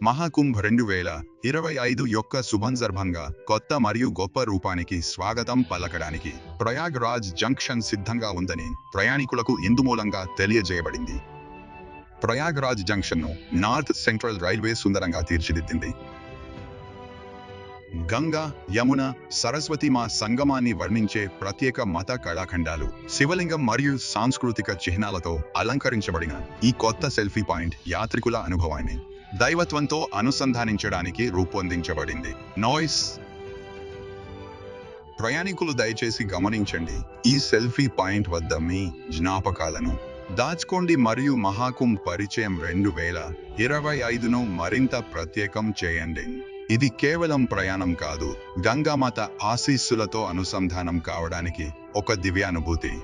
మహాకుంభ్ 2025 యొక్క శుభందర్భంగా కొత్త మరియు గొప్ప రూపానికి స్వాగతం పలకడానికి ప్రయాగ్రాజ్ జంక్షన్ సిద్ధంగా ఉందని ప్రయాణికులకు ఇందుమూలంగా తెలియజేయబడింది. ప్రయాగ్రాజ్ జంక్షన్ను నార్త్ సెంట్రల్ రైల్వే సుందరంగా తీర్చిదిద్దింది. గంగా, యమున, సరస్వతి మా సంగమాన్ని వర్ణించే ప్రత్యేక మత కళాఖండాలు, శివలింగం మరియు సాంస్కృతిక చిహ్నాలతో అలంకరించబడిన ఈ కొత్త సెల్ఫీ పాయింట్ యాత్రికుల అనుభవాన్ని దైవత్వంతో అనుసంధానించడానికి రూపొందించబడింది. నాయిస్ ప్రయాణికులు దయచేసి గమనించండి, ఈ సెల్ఫీ పాయింట్ వద్ద మీ జ్ఞాపకాలను దాచుకోండి మరియు మహాకుంభ్ పరిచయం 2025ను మరింత ప్రత్యేకం చేయండి. ఇది కేవలం ప్రయాణం కాదు, గంగామాత ఆశీస్సులతో అనుసంధానం కావడానికి ఒక దివ్యానుభూతి.